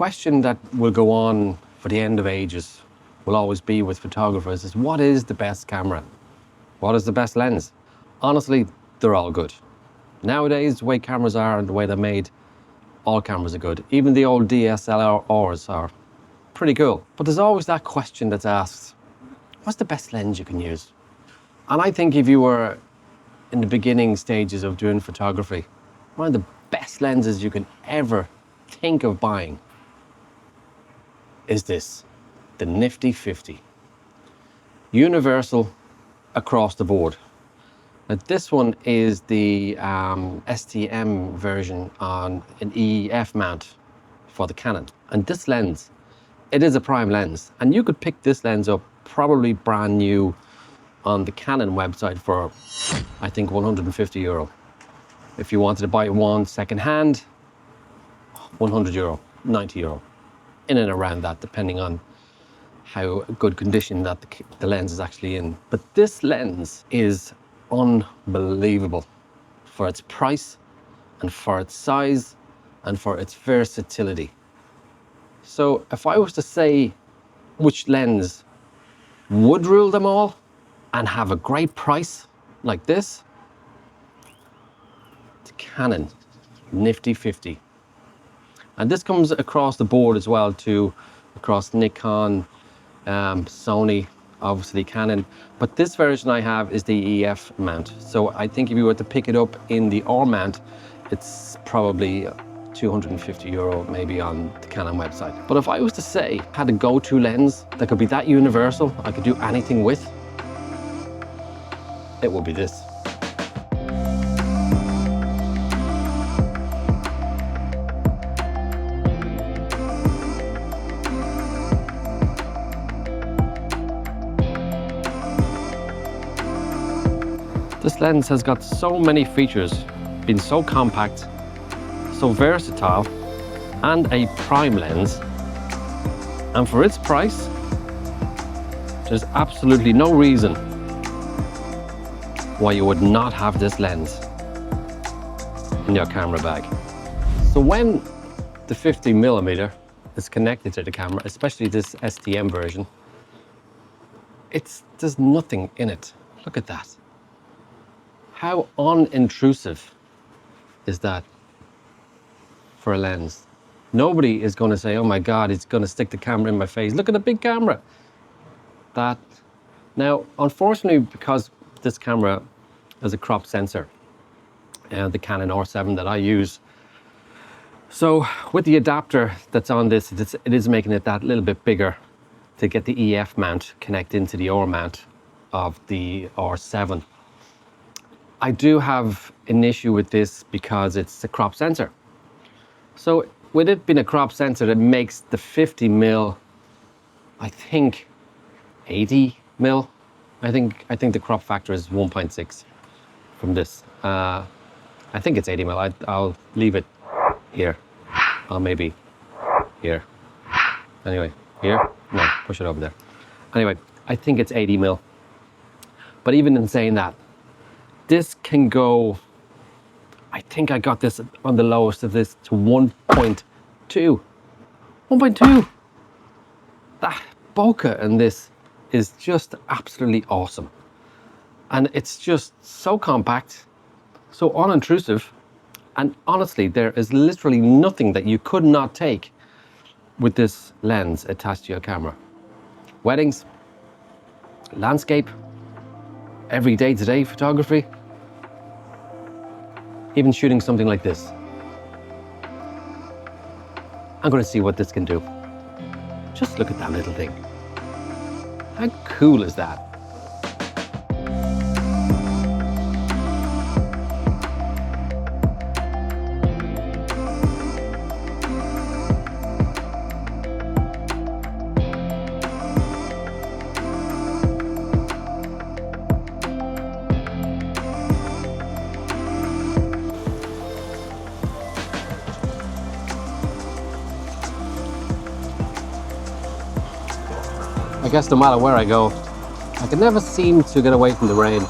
question that will go on for the end of ages will always be with photographers is, what is the best camera? What is the best lens? Honestly, they're all good. Nowadays, the way cameras are and the way they're made, all cameras are good. Even the old DSLRs are pretty cool. But there's always that question that's asked, what's the best lens you can use? And I think if you were in the beginning stages of doing photography, one of the best lenses you can ever think of buying is this, the Nifty 50. Universal across the board. Now this one is the STM version on an EF mount for the Canon. And this lens, it is a prime lens. And you could pick this lens up probably brand new on the Canon website for, I think, €150. If you wanted to buy one second hand, €100, €90, in and around that, depending on how good condition that the lens is actually in. But this lens is unbelievable for its price and for its size and for its versatility. So if I was to say which lens would rule them all and have a great price like this, it's Canon Nifty 50. And this comes across the board as well too, across Nikon, Sony, obviously Canon, but this version I have is the EF mount. So I think if you were to pick it up in the R mount, it's probably €250 maybe on the Canon website. But if I was to say I had a go-to lens that could be that universal, I could do anything with, it would be this. This lens has got so many features, been so compact, so versatile, and a prime lens. And for its price, there's absolutely no reason why you would not have this lens in your camera bag. So when the 50mm is connected to the camera, especially this STM version, there's nothing in it. Look at that. How unintrusive is that for a lens? Nobody is going to say, oh my God, it's going to stick the camera in my face. Look at the big camera. That. Now, unfortunately, because this camera has a crop sensor, the Canon R7 that I use, so with the adapter that's on this, it is making it that little bit bigger to get the EF mount connect into the R mount of the R7. I do have an issue with this because it's a crop sensor. So with it being a crop sensor, it makes the 50mm, I think 80mm. I think the crop factor is 1.6 from this. I think it's 80mm. I'll leave it here. Or maybe here. Anyway, here? No, push it over there. Anyway, I think it's 80mm. But even in saying that, this can go, I think I got this on the lowest of this to 1.2. 1.2. That bokeh in this is just absolutely awesome. And it's just so compact, so unintrusive. And honestly, there is literally nothing that you could not take with this lens attached to your camera. Weddings, landscape, every day-to-day photography, even shooting something like this. I'm going to see what this can do. Just look at that little thing. How cool is that? I guess no matter where I go, I can never seem to get away from the rain.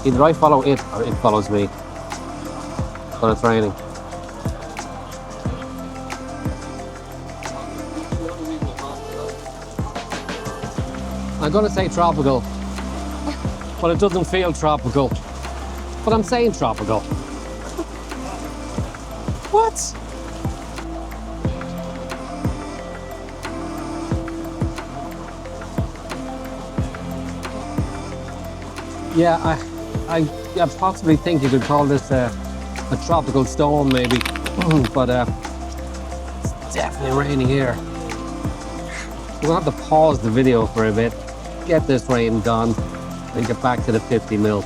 Either I follow it or it follows me when it's raining. I'm gonna say tropical, but it doesn't feel tropical. But I'm saying tropical. What? Yeah, I possibly think you could call this a tropical storm, maybe. But it's definitely raining here. We're gonna have to pause the video for a bit, get this rain gone, and get back to the 50 mil.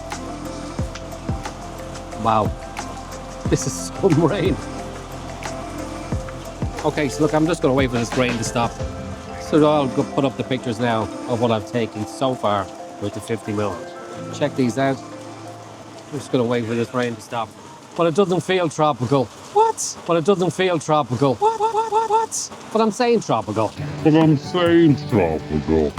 Wow, this is some rain. Okay, so look, I'm just gonna wait for this rain to stop. So I'll go put up the pictures now of what I've taken so far with the 50 mil. Check these out. I'm just gonna wait for this rain to stop. But it doesn't feel tropical. What? But it doesn't feel tropical. What? But I'm saying tropical. But I'm saying tropical.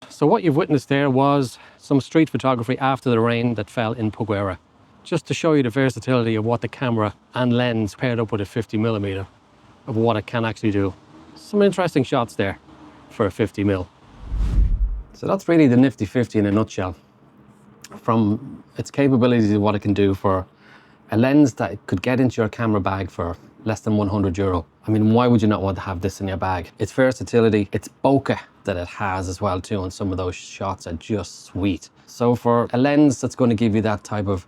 So what you've witnessed there was some street photography after the rain that fell in Poguera. Just to show you the versatility of what the camera and lens paired up with a 50mm of what it can actually do. Some interesting shots there for a 50 mil. So that's really the Nifty 50 in a nutshell. From its capabilities to what it can do for a lens that could get into your camera bag for less than €100. I mean, why would you not want to have this in your bag? Its versatility, its bokeh that it has as well too, and some of those shots are just sweet. So for a lens that's going to give you that type of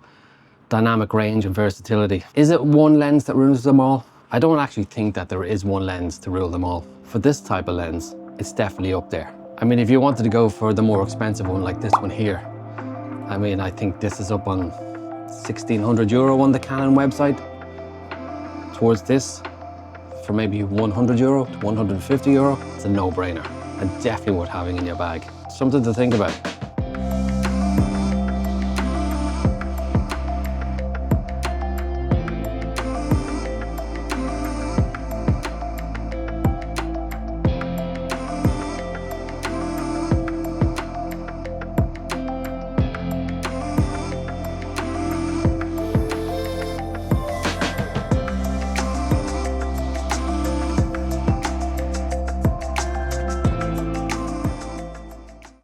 dynamic range and versatility, is it one lens that rules them all? I don't actually think that there is one lens to rule them all. For this type of lens, it's definitely up there. I mean, if you wanted to go for the more expensive one like this one here, I mean, I think this is up on €1,600 on the Canon website. Towards this, for maybe €100 to €150, it's a no-brainer and definitely worth having in your bag. Something to think about.